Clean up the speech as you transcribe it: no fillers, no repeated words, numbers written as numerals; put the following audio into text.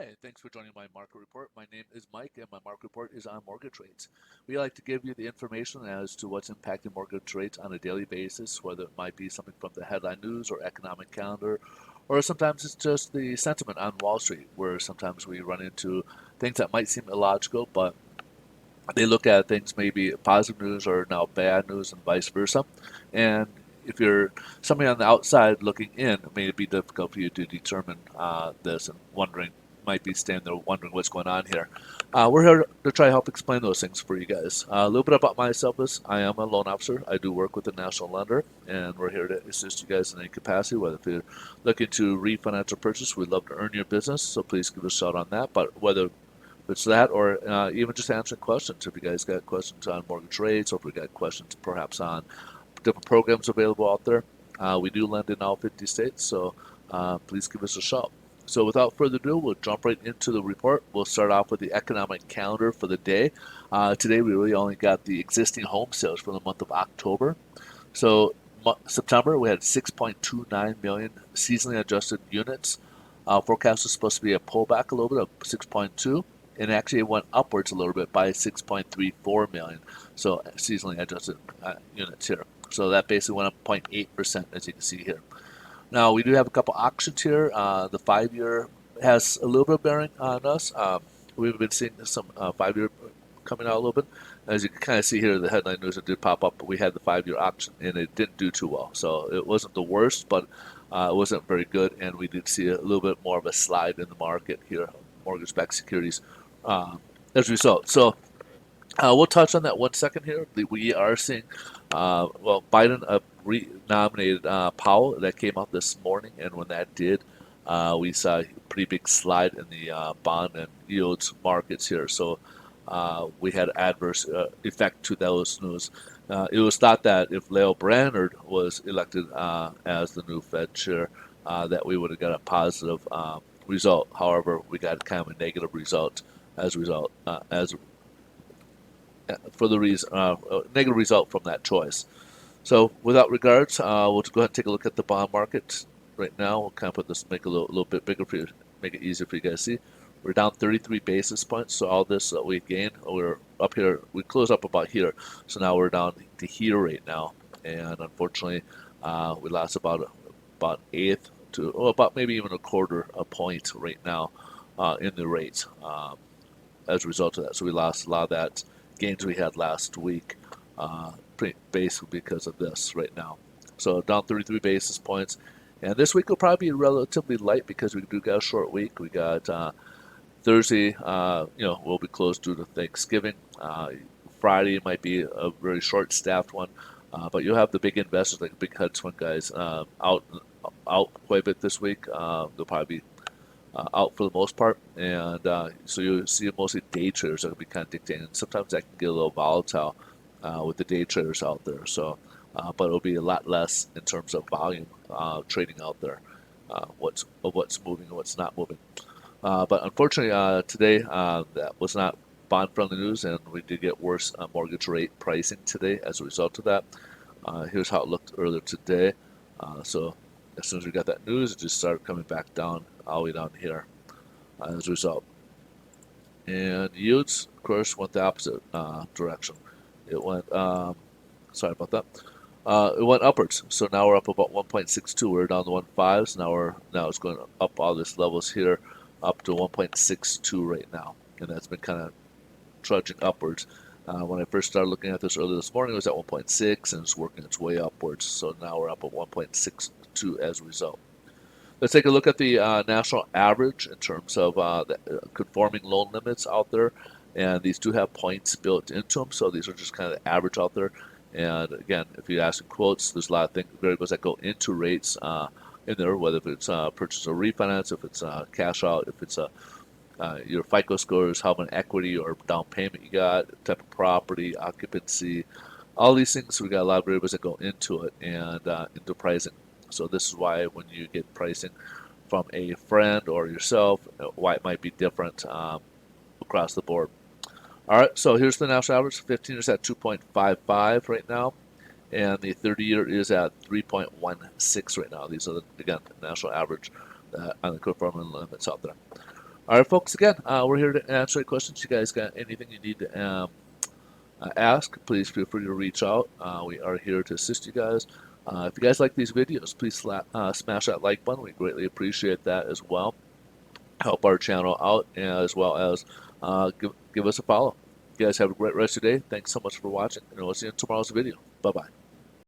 Hi, thanks for joining my market report. My name is Mike, and my market report is on mortgage rates. We like to give you the information as to what's impacting mortgage rates on a daily basis, whether it might be something from the headline news or economic calendar, or sometimes it's just the sentiment on Wall Street, where sometimes we run into things that might seem illogical, but they look at things maybe positive news or now bad news and vice versa. And if you're somebody on the outside looking in, it may be difficult for you to determine this and wondering, might be standing there wondering what's going on here. We're here to try to help explain those things for you guys. A little bit about myself is I am a loan officer. I do work with a national lender, and we're here to assist you guys in any capacity, whether if you're looking to refinance or purchase, we'd love to earn your business, so please give us a shout on that. But whether it's that, or even just answering questions. If you guys got questions on mortgage rates, or if we got questions perhaps on different programs available out there, we do lend in all 50 states, so please give us a shout. So without further ado, we'll jump right into the report. We'll start off with the economic calendar for the day. Today we really only got the existing home sales for the month of October. So September we had 6.29 million seasonally adjusted units. Forecast was supposed to be a pullback a little bit of 6.2, and actually it went upwards a little bit by 6.34 million. So seasonally adjusted units here. So that basically went up 0.8%, as you can see here. Now we do have a couple auctions here. The 5-year has a little bit of bearing on us. We've been seeing some 5-year coming out a little bit. As you can kind of see here, the headline news it did pop up, but we had the 5-year auction and it didn't do too well. So it wasn't the worst, but it wasn't very good, and we did see a little bit more of a slide in the market here, mortgage-backed securities, as a result. So we'll touch on that 1 second here. We are seeing, Biden re-nominated Powell. That came out this morning, and when that did, we saw a pretty big slide in the bond and yields markets here. So we had adverse effect to those news. It was thought that if Leo Brainerd was elected as the new Fed chair, that we would have got a positive result. However, we got kind of a negative result as a result, as for the reason negative result from that choice. So, without regards, we'll go ahead and take a look at the bond market right now. We'll kind of put this, make it a little bit bigger for you, make it easier for you guys to see. We're down 33 basis points, so all this that we gained, we're up here, we closed up about here, so now we're down to here right now, and unfortunately, we lost about eighth to, about maybe even a quarter a point right now in the rates as a result of that. So we lost a lot of that gains we had last week, basically because of this right now. So down 33 basis points. And this week will probably be relatively light because we do got a short week. We got Thursday, we'll be closed due to Thanksgiving. Friday might be a very short-staffed one. But you'll have the big investors, like big hedge fund guys, out quite a bit this week. They'll probably be out for the most part, and so you see mostly day traders that will be kind of dictating. Sometimes that can get a little volatile with the day traders out there. So, but it'll be a lot less in terms of volume trading out there. What's moving and what's not moving. But unfortunately, today that was not bond-friendly news, and we did get worse mortgage rate pricing today as a result of that. Here's how it looked earlier today. So as soon as we got that news, it just started coming back down, all the way down here as a result. And yields, of course, went the opposite direction. It went, sorry about that. It went upwards. So now we're up about 1.62. We're down to 1.5. So now it's going up all these levels here, up to 1.62 right now, and that's been kind of trudging upwards. When I first started looking at this earlier this morning, it was at 1.6 and it's working its way upwards. So now we're up at 1.62 as a result. Let's take a look at the national average in terms of the conforming loan limits out there. And these do have points built into them, so these are just kind of the average out there. And again, if you ask in quotes, there's a lot of variables that go into rates in there, whether if it's purchase or refinance, if it's cash out, if it's your FICO scores, how much equity or down payment you got, type of property, occupancy, all these things. We got a lot of variables that go into it and into pricing. So this is why when you get pricing from a friend or yourself, why it might be different across the board. All right, so here's the national average. 15 is at 2.55 right now, and the 30-year is at 3.16 right now. These are, again, the national average on the conforming limits out there. All right, folks. Again, we're here to answer any questions. You guys got anything you need to ask? Please feel free to reach out. We are here to assist you guys. If you guys like these videos, please smash that like button. We greatly appreciate that as well. Help our channel out, as well as give us a follow. You guys have a great rest of your day. Thanks so much for watching, and we'll see you in tomorrow's video. Bye bye.